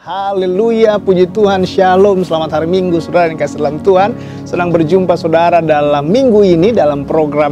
Haleluya, puji Tuhan, shalom, selamat hari Minggu saudara yang kasih dalam Tuhan. Senang berjumpa saudara dalam minggu ini, dalam program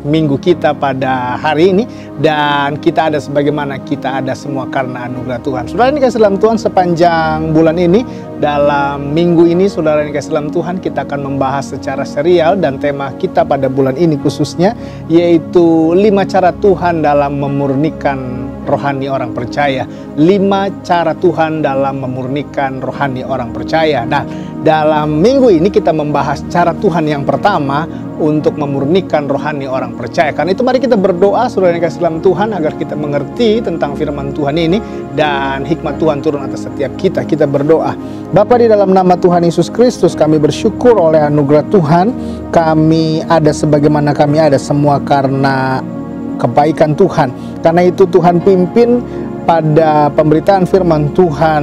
minggu kita pada hari ini. Dan kita ada sebagaimana kita ada semua karena anugerah Tuhan. Saudara yang kasih dalam Tuhan, sepanjang bulan ini, dalam minggu ini saudara yang kasih dalam Tuhan, kita akan membahas secara serial. Dan tema kita pada bulan ini khususnya yaitu 5 cara Tuhan dalam memurnikan rohani orang percaya. 5 cara Tuhan dalam memurnikan rohani orang percaya. Nah, dalam minggu ini kita membahas cara Tuhan yang pertama untuk memurnikan rohani orang percaya. Karena itu mari kita berdoa saudara yang kasih dalam Tuhan agar kita mengerti tentang firman Tuhan ini dan hikmat Tuhan turun atas setiap kita. Kita berdoa. Bapa, di dalam nama Tuhan Yesus Kristus, kami bersyukur oleh anugerah Tuhan. Kami ada sebagaimana kami ada semua karena kebaikan Tuhan. Karena itu Tuhan pimpin pada pemberitaan firman Tuhan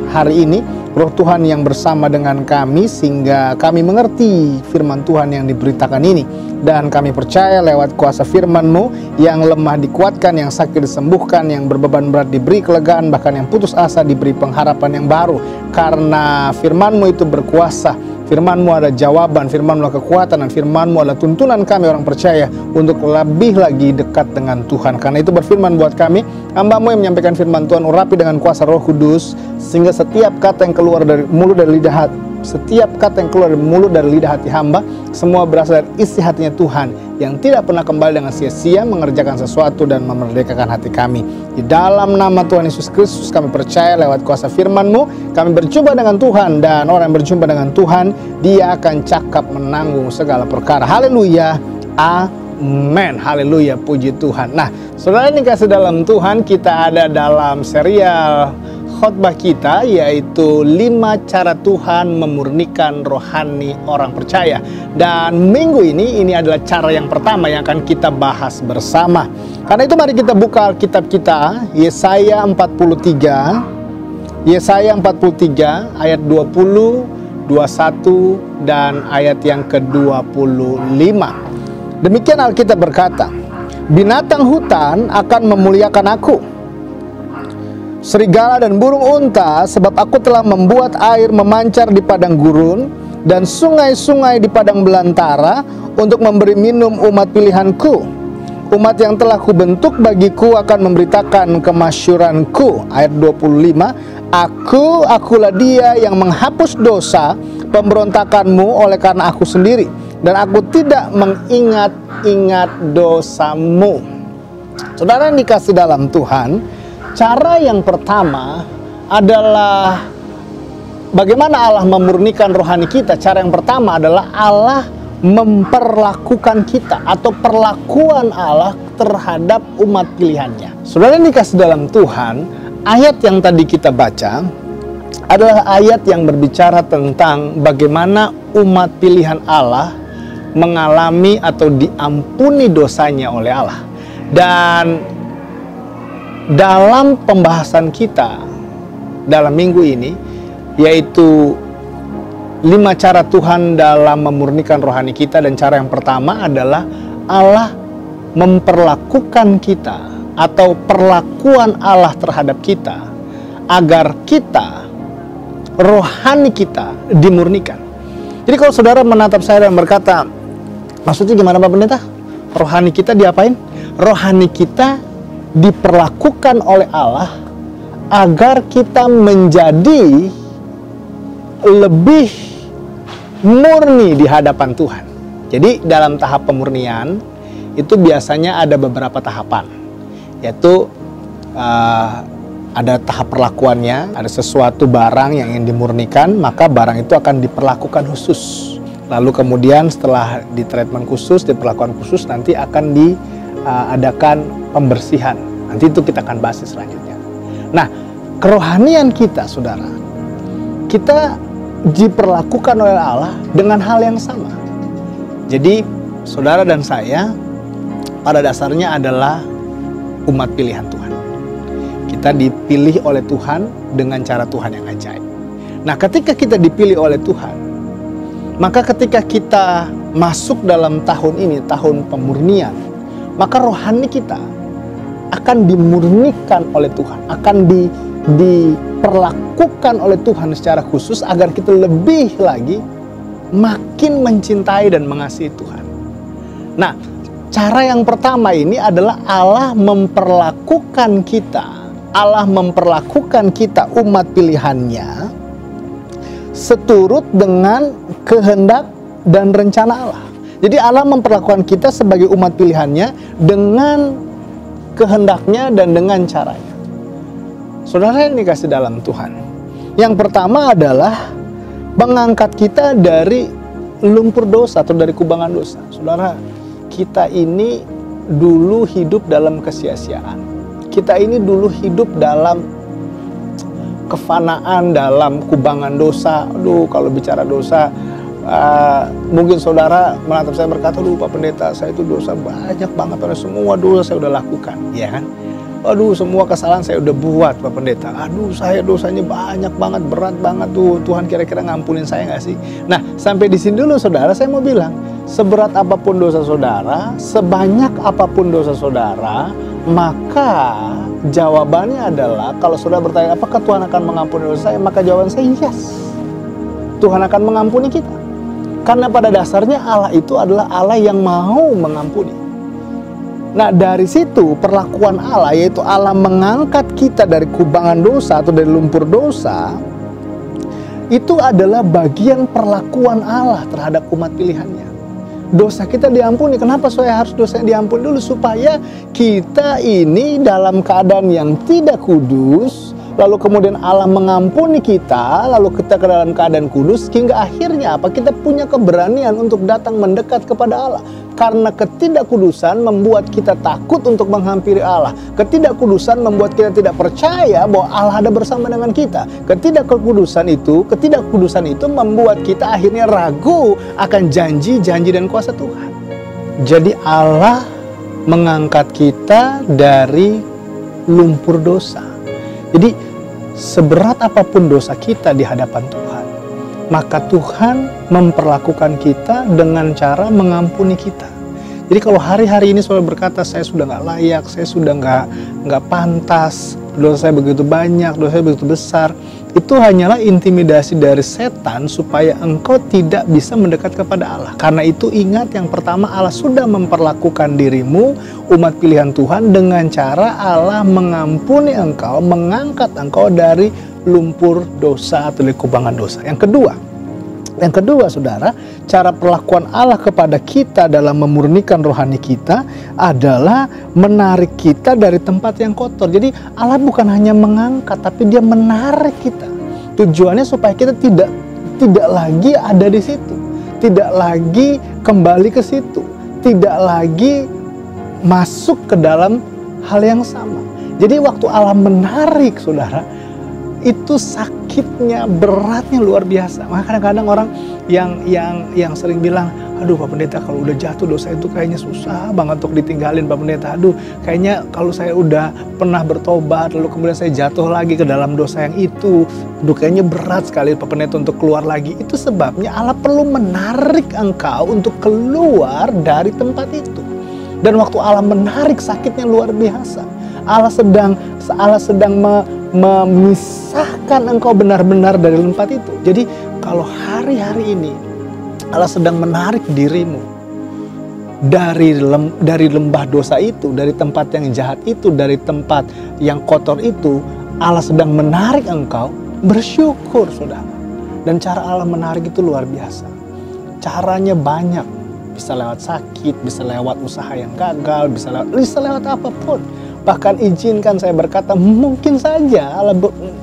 hari ini, Roh Tuhan yang bersama dengan kami sehingga kami mengerti firman Tuhan yang diberitakan ini. Dan kami percaya lewat kuasa firman-Mu, yang lemah dikuatkan, yang sakit disembuhkan, yang berbeban berat diberi kelegaan, bahkan yang putus asa diberi pengharapan yang baru. Karena firman-Mu itu berkuasa, firman-Mu ada jawaban, firman-Mu ada kekuatan, dan firman-Mu adalah tuntunan kami orang percaya untuk lebih lagi dekat dengan Tuhan. Karena itu berfirman buat kami, hamba-Mu yang menyampaikan firman Tuhan, urapi dengan kuasa Roh Kudus, sehingga setiap kata yang keluar dari mulut dari lidah hati, setiap kata yang keluar dari mulut dari lidah hati hamba, semua berasal dari isi hatinya Tuhan, yang tidak pernah kembali dengan sia-sia, mengerjakan sesuatu dan memerdekakan hati kami. Di dalam nama Tuhan Yesus Kristus kami percaya lewat kuasa firman-Mu, kami berjumpa dengan Tuhan, dan orang yang berjumpa dengan Tuhan, dia akan cakap menanggung segala perkara. Haleluya, amin, haleluya, puji Tuhan. Nah, saudara yang dikasih dalam Tuhan, kita ada dalam serial khotbah kita yaitu 5 cara Tuhan memurnikan rohani orang percaya. Dan minggu ini adalah cara yang pertama yang akan kita bahas bersama. Karena itu mari kita buka Alkitab kita, Yesaya 43 ayat 20, 21 dan ayat yang ke-25. Demikian Alkitab berkata, binatang hutan akan memuliakan aku, serigala dan burung unta, sebab aku telah membuat air memancar di padang gurun dan sungai-sungai di padang belantara untuk memberi minum umat pilihanku. Umat yang telah kubentuk bagiku akan memberitakan kemasyuranku. Ayat 25, akulah dia yang menghapus dosa pemberontakanmu oleh karena aku sendiri, dan aku tidak mengingat-ingat dosamu. Saudara yang dikasih dalam Tuhan, cara yang pertama adalah bagaimana Allah memurnikan rohani kita. Cara yang pertama adalah Allah memperlakukan kita, atau perlakuan Allah terhadap umat pilihannya. Saudara yang dikasih dalam Tuhan, ayat yang tadi kita baca adalah ayat yang berbicara tentang bagaimana umat pilihan Allah mengalami atau diampuni dosanya oleh Allah. Dan dalam pembahasan kita dalam minggu ini, yaitu 5 cara Tuhan dalam memurnikan rohani kita. Dan cara yang pertama adalah Allah memperlakukan kita, atau perlakuan Allah terhadap kita, agar kita, rohani kita dimurnikan. Jadi kalau saudara menatap saya dan berkata, maksudnya gimana Pak Pendeta? Rohani kita diapain? Rohani kita diperlakukan oleh Allah agar kita menjadi lebih murni di hadapan Tuhan. Jadi dalam tahap pemurnian itu biasanya ada beberapa tahapan, yaitu ada tahap perlakuannya. Ada sesuatu barang yang ingin dimurnikan, maka barang itu akan diperlakukan khusus. Lalu kemudian setelah di treatment khusus, diperlakukan khusus, nanti akan diadakan pembersihan. Nanti itu kita akan bahas selanjutnya. Nah, kerohanian kita saudara, kita diperlakukan oleh Allah dengan hal yang sama. Jadi saudara dan saya pada dasarnya adalah umat pilihan Tuhan. Kita dipilih oleh Tuhan dengan cara Tuhan yang ajaib. Nah, ketika kita dipilih oleh Tuhan, maka ketika kita masuk dalam tahun ini, tahun pemurnian, maka rohani kita akan dimurnikan oleh Tuhan, akan diperlakukan oleh Tuhan secara khusus agar kita lebih lagi makin mencintai dan mengasihi Tuhan. Nah, cara yang pertama ini adalah Allah memperlakukan kita. Allah memperlakukan kita umat pilihannya seturut dengan kehendak dan rencana Allah. Jadi Allah memperlakukan kita sebagai umat pilihannya dengan kehendaknya dan dengan caranya. Saudara yang dikasih dalam Tuhan, yang pertama adalah mengangkat kita dari lumpur dosa atau dari kubangan dosa. Saudara, kita ini dulu hidup dalam kesia-siaan. Kita ini dulu hidup dalam kefanaan, dalam kubangan dosa. Aduh, kalau bicara dosa, mungkin saudara menatap saya berkata, "Aduh Pak Pendeta, saya itu dosa banyak banget, semua dosa saya udah lakukan." Ya kan? Aduh, semua kesalahan saya udah buat Pak Pendeta. Aduh, saya dosanya banyak banget, berat banget tuh. Tuhan kira-kira ngampunin saya nggak sih? Nah, sampai di sini dulu saudara, saya mau bilang, seberat apapun dosa saudara, sebanyak apapun dosa saudara, maka jawabannya adalah, kalau saudara bertanya, apakah Tuhan akan mengampuni dosa saya? Maka jawaban saya, yes. Tuhan akan mengampuni kita. Karena pada dasarnya Allah itu adalah Allah yang mau mengampuni. Nah, dari situ perlakuan Allah, yaitu Allah mengangkat kita dari kubangan dosa atau dari lumpur dosa, itu adalah bagian perlakuan Allah terhadap umat pilihannya. Dosa kita diampuni. Kenapa saya harus dosanya diampuni dulu? Supaya kita ini dalam keadaan yang tidak kudus, lalu kemudian Allah mengampuni kita, lalu kita ke dalam keadaan kudus, hingga akhirnya apa? Kita punya keberanian untuk datang mendekat kepada Allah. Karena ketidakkudusan membuat kita takut untuk menghampiri Allah. Ketidakkudusan membuat kita tidak percaya bahwa Allah ada bersama dengan kita. Ketidakkudusan itu membuat kita akhirnya ragu akan janji-janji dan kuasa Tuhan. Jadi Allah mengangkat kita dari lumpur dosa. Jadi seberat apapun dosa kita di hadapan Tuhan, maka Tuhan memperlakukan kita dengan cara mengampuni kita. Jadi kalau hari-hari ini saudara berkata, saya sudah nggak layak, saya sudah nggak pantas, dosa saya begitu banyak, dosa saya begitu besar, itu hanyalah intimidasi dari setan supaya engkau tidak bisa mendekat kepada Allah. Karena itu ingat, yang pertama, Allah sudah memperlakukan dirimu, umat pilihan Tuhan, dengan cara Allah mengampuni engkau, mengangkat engkau dari lumpur dosa atau dari kubangan dosa. Yang kedua saudara, cara perlakuan Allah kepada kita dalam memurnikan rohani kita adalah menarik kita dari tempat yang kotor. Jadi Allah bukan hanya mengangkat, tapi dia menarik kita. Tujuannya supaya kita tidak lagi ada di situ, tidak lagi kembali ke situ, tidak lagi masuk ke dalam hal yang sama. Jadi waktu Allah menarik saudara, itu sakitnya, beratnya luar biasa. Maka kadang-kadang orang yang sering bilang, aduh Pak Pendeta, kalau udah jatuh dosa itu kayaknya susah banget untuk ditinggalin Pak Pendeta. Aduh, kayaknya kalau saya udah pernah bertobat lalu kemudian saya jatuh lagi ke dalam dosa yang itu, aduh kayaknya berat sekali Pak Pendeta untuk keluar lagi. Itu sebabnya Allah perlu menarik engkau untuk keluar dari tempat itu. Dan waktu Allah menarik, sakitnya luar biasa. Allah sedang memisahkan engkau benar-benar dari tempat itu. Jadi kalau hari-hari ini Allah sedang menarik dirimu dari lembah dosa itu, dari tempat yang jahat itu, dari tempat yang kotor itu, Allah sedang menarik engkau, bersyukur saudara. Dan cara Allah menarik itu luar biasa. Caranya banyak, bisa lewat sakit, bisa lewat usaha yang gagal, bisa lewat apapun. Bahkan izinkan saya berkata, mungkin saja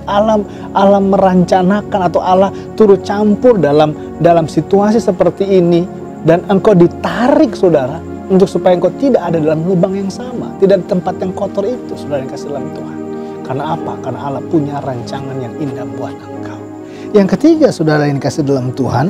Allah merancanakan atau Allah turut campur dalam situasi seperti ini, dan engkau ditarik saudara, untuk supaya engkau tidak ada dalam lubang yang sama, tidak di tempat yang kotor itu, saudara yang kasih dalam Tuhan. Karena apa? Karena Allah punya rancangan yang indah buat engkau. Yang ketiga saudara yang kasih dalam Tuhan,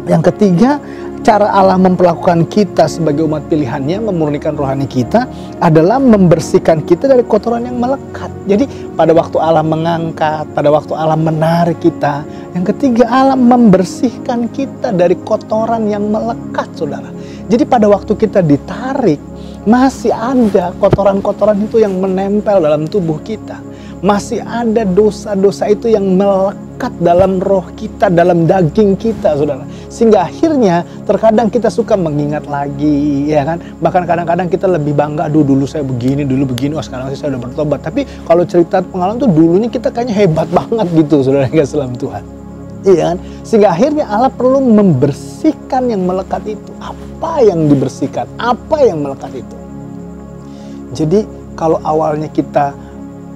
yang ketiga, cara Allah memperlakukan kita sebagai umat pilihannya, memurnikan rohani kita, adalah membersihkan kita dari kotoran yang melekat. Jadi pada waktu Allah mengangkat, pada waktu Allah menarik kita, yang ketiga Allah membersihkan kita dari kotoran yang melekat saudara. Jadi pada waktu kita ditarik, masih ada kotoran-kotoran itu yang menempel dalam tubuh kita. Masih ada dosa-dosa itu yang melekat dalam roh kita, dalam daging kita, saudara. Sehingga akhirnya terkadang kita suka mengingat lagi, ya kan? Bahkan kadang-kadang kita lebih bangga, aduh dulu saya begini, wah sekarang saya udah bertobat. Tapi kalau cerita pengalaman tuh dulunya kita kayaknya hebat banget gitu, saudara yang kasih dalam Tuhan. Iya kan? Sehingga akhirnya Allah perlu membersihkan yang melekat itu. Apa yang dibersihkan? Apa yang melekat itu? Jadi kalau awalnya kita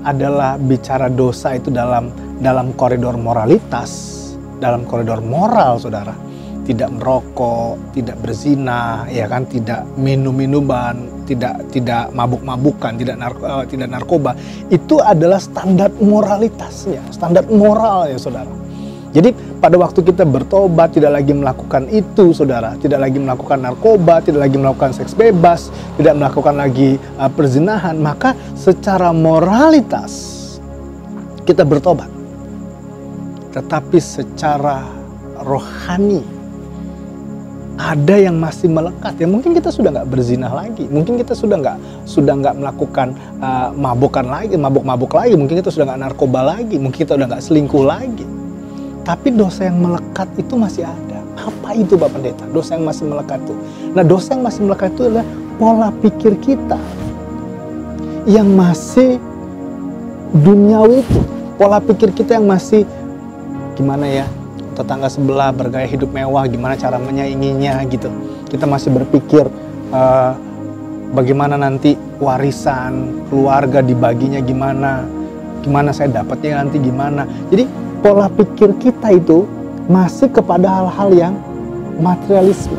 adalah bicara dosa itu dalam koridor moralitas, dalam koridor moral, saudara, tidak merokok, tidak berzina, ya kan, tidak minum-minuman, tidak mabuk-mabukan, tidak narkoba, itu adalah standar moralitasnya, standar moral ya, saudara. Jadi pada waktu kita bertobat tidak lagi melakukan itu, saudara, tidak lagi melakukan narkoba, tidak lagi melakukan seks bebas, tidak melakukan lagi perzinahan, maka secara moralitas kita bertobat. Tetapi secara rohani ada yang masih melekat, ya mungkin kita sudah nggak berzinah lagi, mungkin kita sudah nggak melakukan mabuk lagi, mungkin kita sudah nggak narkoba lagi, mungkin kita udah nggak selingkuh lagi. Tapi dosa yang melekat itu masih ada. Apa itu Bapak Pendeta? Dosa yang masih melekat itu. Nah, dosa yang masih melekat itu adalah pola pikir kita yang masih duniawi itu. Pola pikir kita yang masih gimana ya? Tetangga sebelah bergaya hidup mewah, gimana cara menyainginya gitu. Kita masih berpikir bagaimana nanti warisan keluarga dibaginya gimana saya dapatnya nanti gimana. Jadi pola pikir kita itu masih kepada hal-hal yang materialisme.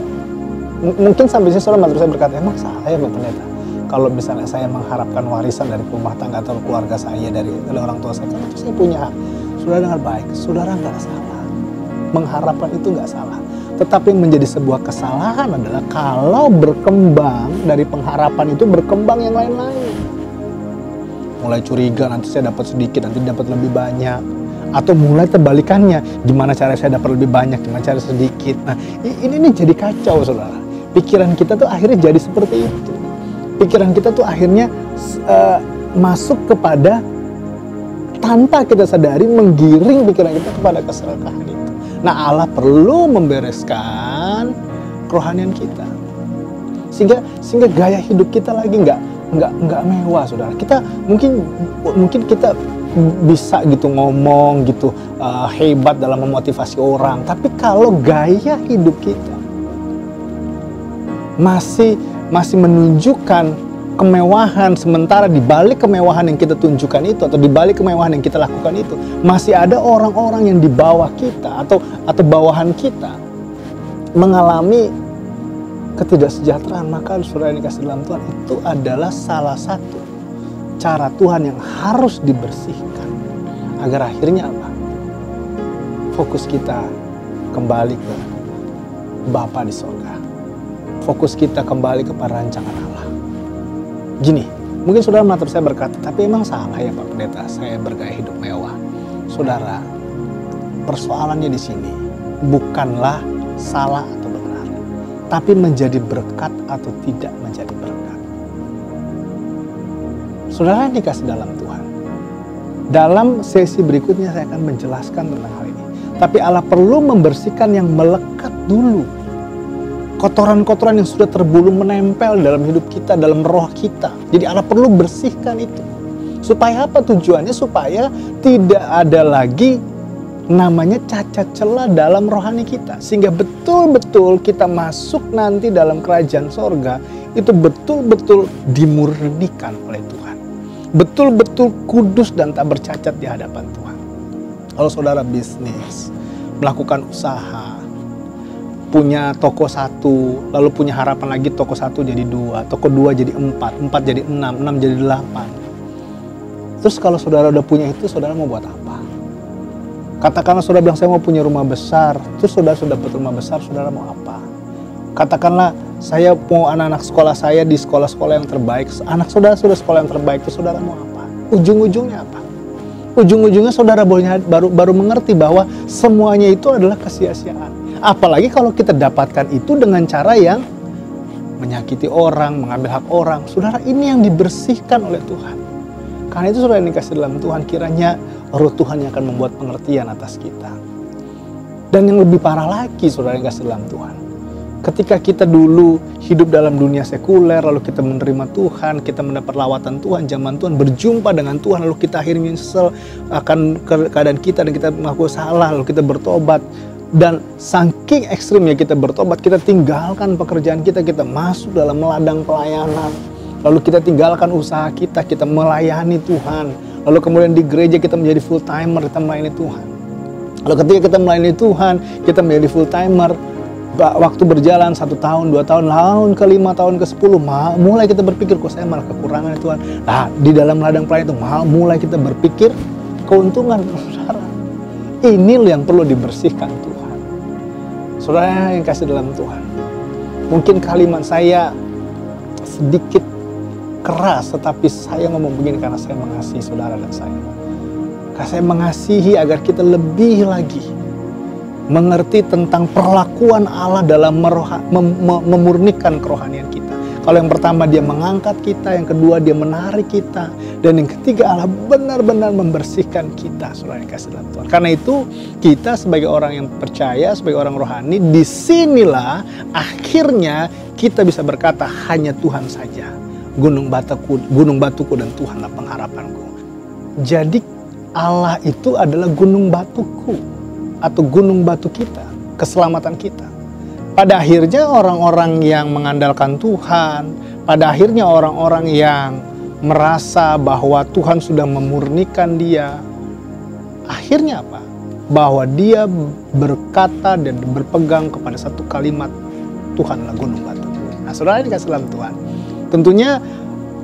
Mungkin sampai sini saudara berkata, emang salah ya Bapak Pendeta? Kalau misalnya saya mengharapkan warisan dari rumah tangga atau keluarga saya, dari orang tua saya, kan itu saya punya hak. Saudara dengar baik, saudara nggak salah. Mengharapkan itu nggak salah. Tetapi yang menjadi sebuah kesalahan adalah kalau berkembang dari pengharapan itu berkembang yang lain-lain. Mulai curiga, nanti saya dapat sedikit, nanti dapat lebih banyak. Atau mulai terbalikannya, gimana cara saya dapat lebih banyak, gimana cara sedikit. Nah, ini jadi kacau, saudara. Pikiran kita tuh akhirnya jadi seperti itu. Pikiran kita tuh akhirnya masuk kepada, tanpa kita sadari, menggiring pikiran kita kepada keserakahan itu. Nah, Allah perlu membereskan kerohanian kita. Sehingga gaya hidup kita lagi nggak mewah, saudara. Kita mungkin kita bisa gitu ngomong gitu hebat dalam memotivasi orang, tapi kalau gaya hidup kita masih menunjukkan kemewahan, sementara di balik kemewahan yang kita tunjukkan itu atau di balik kemewahan yang kita lakukan itu masih ada orang-orang yang di bawah kita atau bawahan kita mengalami ketidaksejahteraan, maka saudara yang dikasih dalam Tuhan, itu adalah salah satu cara Tuhan yang harus dibersihkan agar akhirnya apa? Fokus kita kembali ke Bapa di sorga. Fokus kita kembali kepada rancangan Allah. Gini, mungkin saudara matur saya berkata, tapi emang salah ya Pak Pendeta saya bergaya hidup mewah? Saudara, persoalannya di sini bukanlah salah atau benar, tapi menjadi berkat atau tidak menjadi berkat. Saudara yang dikasih dalam Tuhan, dalam sesi berikutnya saya akan menjelaskan tentang hal ini. Tapi Allah perlu membersihkan yang melekat dulu. Kotoran-kotoran yang sudah terbulung menempel dalam hidup kita, dalam roh kita. Jadi Allah perlu bersihkan itu. Supaya apa tujuannya? Supaya tidak ada lagi namanya cacat celah dalam rohani kita. Sehingga betul-betul kita masuk nanti dalam kerajaan sorga, itu betul-betul dimurnikan oleh Tuhan. Betul-betul kudus dan tak bercacat di hadapan Tuhan. Kalau saudara bisnis, melakukan usaha, punya toko satu, lalu punya harapan lagi toko satu jadi 2, toko 2 jadi 4, 4 jadi 6, 6 jadi 8. Terus kalau saudara udah punya itu, saudara mau buat apa? Katakanlah saudara bilang, saya mau punya rumah besar. Terus saudara sudah dapat rumah besar, saudara mau apa? Katakanlah saya mau anak-anak sekolah saya di sekolah-sekolah yang terbaik. Anak saudara sudah sekolah yang terbaik, itu saudara mau apa? Ujung-ujungnya apa? Ujung-ujungnya saudara baru mengerti bahwa semuanya itu adalah kesia-siaan. Apalagi kalau kita dapatkan itu dengan cara yang menyakiti orang, mengambil hak orang. Saudara, ini yang dibersihkan oleh Tuhan. Karena itu saudara yang dikasih dalam Tuhan, kiranya roh Tuhan yang akan membuat pengertian atas kita. Dan yang lebih parah lagi saudara yang dikasih dalam Tuhan, ketika kita dulu hidup dalam dunia sekuler, lalu kita menerima Tuhan, kita mendapat lawatan Tuhan, zaman Tuhan, berjumpa dengan Tuhan, lalu kita akhirnya nyesel akan keadaan kita dan kita mengaku salah, lalu kita bertobat. Dan saking ekstrimnya kita bertobat, kita tinggalkan pekerjaan kita, kita masuk dalam ladang pelayanan. Lalu kita tinggalkan usaha kita, kita melayani Tuhan. Lalu kemudian di gereja kita menjadi full timer, kita melayani Tuhan. Lalu ketika kita melayani Tuhan, kita menjadi full timer. Waktu berjalan 1 tahun, 2 tahun, tahun ke-5, tahun ke-10, mulai kita berpikir, kok saya malah kekurangan Tuhan. Nah, di dalam ladang pelayanan itu mulai kita berpikir keuntungan, saudara. Ini yang perlu dibersihkan Tuhan. Saudara yang kasih dalam Tuhan, mungkin kalimat saya sedikit keras, tetapi saya ngomong begini karena saya mengasihi saudara dan saya. Karena saya mengasihi agar kita lebih lagi mengerti tentang perlakuan Allah dalam memurnikan kerohanian kita. Kalau yang pertama dia mengangkat kita, yang kedua dia menarik kita, dan yang ketiga Allah benar-benar membersihkan kita, saudara yang kasih dalam Tuhan. Karena itu kita sebagai orang yang percaya, sebagai orang rohani, disinilah akhirnya kita bisa berkata hanya Tuhan saja. Gunung batuku dan Tuhanlah pengharapanku. Jadi Allah itu adalah gunung batuku atau gunung batu kita, keselamatan kita. Pada akhirnya orang-orang yang mengandalkan Tuhan, pada akhirnya orang-orang yang merasa bahwa Tuhan sudah memurnikan dia, akhirnya apa? Bahwa dia berkata dan berpegang kepada satu kalimat, Tuhanlah gunung batu. Nah, saudara dikasih dalam Tuhan. Tentunya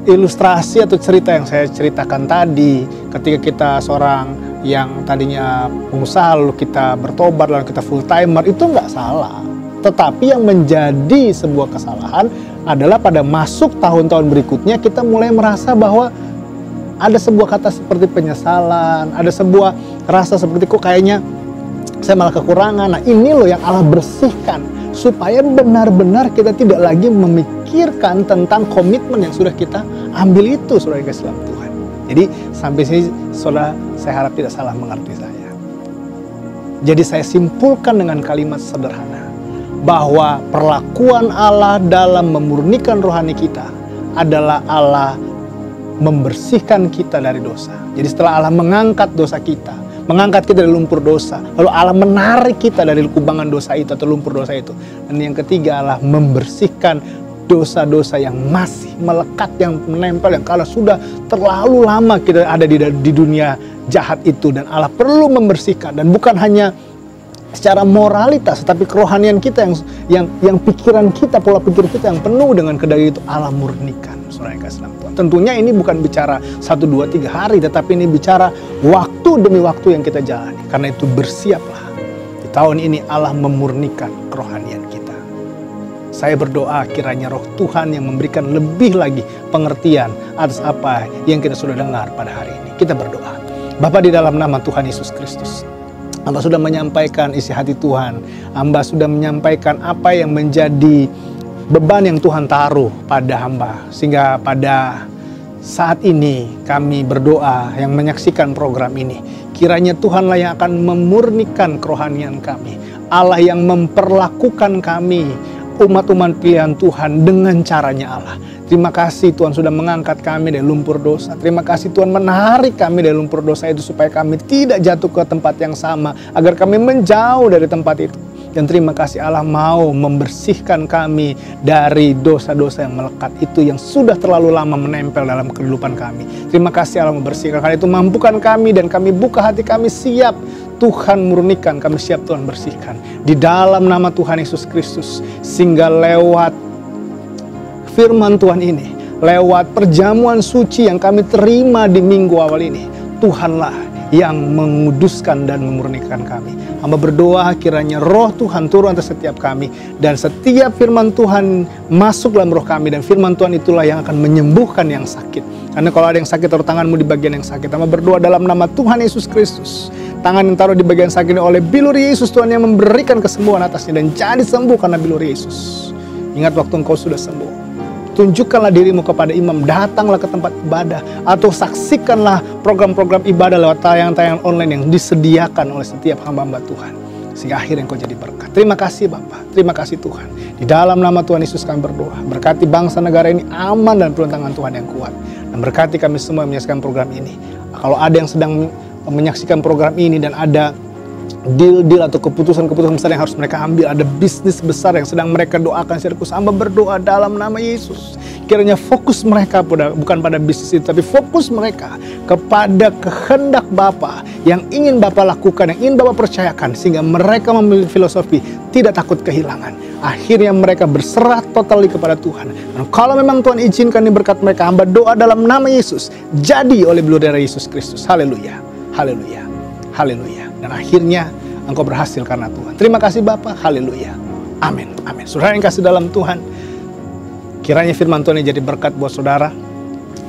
ilustrasi atau cerita yang saya ceritakan tadi, ketika kita seorang yang tadinya pengusaha lalu kita bertobat lalu kita full timer, itu nggak salah. Tetapi yang menjadi sebuah kesalahan adalah pada masuk tahun-tahun berikutnya kita mulai merasa bahwa ada sebuah kata seperti penyesalan, ada sebuah rasa seperti kok kayaknya saya malah kekurangan. Nah, ini loh yang Allah bersihkan supaya benar-benar kita tidak lagi memikirkan tentang komitmen yang sudah kita ambil itu, saudara yang kasih dalam Tuhan. Jadi sampai sini saudara, saya harap tidak salah mengerti saya. Jadi saya simpulkan dengan kalimat sederhana, bahwa perlakuan Allah dalam memurnikan rohani kita adalah Allah membersihkan kita dari dosa. Jadi setelah Allah mengangkat dosa kita, mengangkat kita dari lumpur dosa, lalu Allah menarik kita dari kubangan dosa itu atau lumpur dosa itu. Dan yang ketiga, Allah membersihkan dosa-dosa yang masih melekat, yang menempel, yang kalau sudah terlalu lama kita ada di dunia jahat itu, dan Allah perlu membersihkan. Dan bukan hanya secara moralitas, tapi kerohanian kita yang pikiran kita, pola pikir kita yang penuh dengan kedai itu Allah murnikan, saudara yang kasih dalam Tuhan. Tentunya ini bukan bicara 1, 2, 3 hari, tetapi ini bicara waktu demi waktu yang kita jalani. Karena itu bersiaplah, di tahun ini Allah memurnikan kerohanian kita. Saya berdoa kiranya roh Tuhan yang memberikan lebih lagi pengertian atas apa yang kita sudah dengar pada hari ini. Kita berdoa. Bapa, di dalam nama Tuhan Yesus Kristus, Hamba sudah menyampaikan isi hati Tuhan. Hamba sudah menyampaikan apa yang menjadi beban yang Tuhan taruh pada hamba. Sehingga pada saat ini kami berdoa yang menyaksikan program ini, kiranya Tuhanlah yang akan memurnikan kerohanian kami. Allah yang memperlakukan kami, umat-umat pilihan Tuhan, dengan caranya Allah. Terima kasih Tuhan sudah mengangkat kami dari lumpur dosa. Terima kasih Tuhan menarik kami dari lumpur dosa itu supaya kami tidak jatuh ke tempat yang sama, agar kami menjauh dari tempat itu. Dan terima kasih Allah mau membersihkan kami dari dosa-dosa yang melekat itu yang sudah terlalu lama menempel dalam kehidupan kami. Terima kasih Allah membersihkan. Karena itu mampukan kami dan kami buka hati kami siap Tuhan murnikan, kami siap Tuhan bersihkan. Di dalam nama Tuhan Yesus Kristus, sehingga lewat firman Tuhan ini, lewat perjamuan suci yang kami terima di minggu awal ini, Tuhanlah yang menguduskan dan memurnikan kami. Hamba berdoa kiranya roh Tuhan turun atas setiap kami, dan setiap firman Tuhan masuk dalam roh kami, dan firman Tuhan itulah yang akan menyembuhkan yang sakit. Karena kalau ada yang sakit, taruh tanganmu di bagian yang sakit. Hamba berdoa dalam nama Tuhan Yesus Kristus, tangan yang taruh di bagian sakit ini oleh bilur Yesus, Tuhan yang memberikan kesembuhan atasnya, dan jadi sembuh karena bilur Yesus. Ingat waktu engkau sudah sembuh, tunjukkanlah dirimu kepada imam, datanglah ke tempat ibadah, atau saksikanlah program-program ibadah lewat tayangan-tayangan online yang disediakan oleh setiap hamba-hamba Tuhan. Sehingga akhirnya engkau jadi berkat. Terima kasih Bapa, terima kasih Tuhan. Di dalam nama Tuhan Yesus kami berdoa. Berkati bangsa negara ini aman dan penuh tangan Tuhan yang kuat. Dan berkati kami semua yang menyaksikan program ini. Kalau ada yang sedang menyaksikan program ini dan ada deal-deal atau keputusan-keputusan besar yang harus mereka ambil, ada bisnis besar yang sedang mereka doakan, sirkus hamba berdoa dalam nama Yesus, kiranya fokus mereka bukan pada bisnis itu, tapi fokus mereka kepada kehendak Bapa yang ingin Bapa lakukan, yang ingin Bapa percayakan, sehingga mereka memiliki filosofi tidak takut kehilangan. Akhirnya mereka berserah totali kepada Tuhan. Dan kalau memang Tuhan izinkan ini berkat mereka, hamba doa dalam nama Yesus, jadi oleh beliau darah Yesus Kristus. Haleluya, haleluya, haleluya. Dan akhirnya engkau berhasil karena Tuhan. Terima kasih Bapa. Haleluya. Amin. Amin. Saudara yang kasih dalam Tuhan, kiranya firman Tuhan ini jadi berkat buat saudara.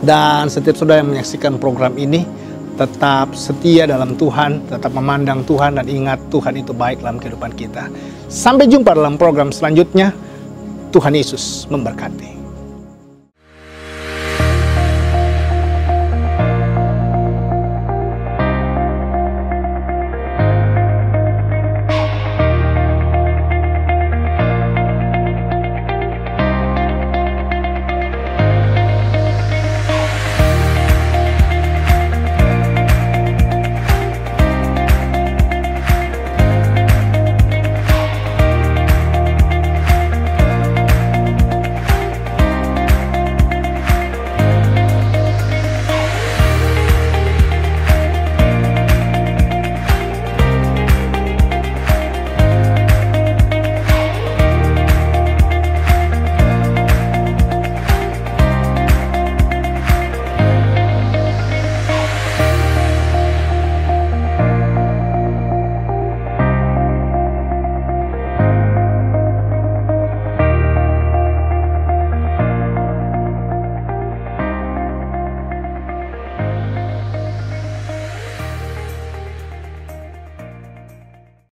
Dan setiap saudara yang menyaksikan program ini, tetap setia dalam Tuhan, tetap memandang Tuhan, dan ingat Tuhan itu baik dalam kehidupan kita. Sampai jumpa dalam program selanjutnya. Tuhan Yesus memberkati.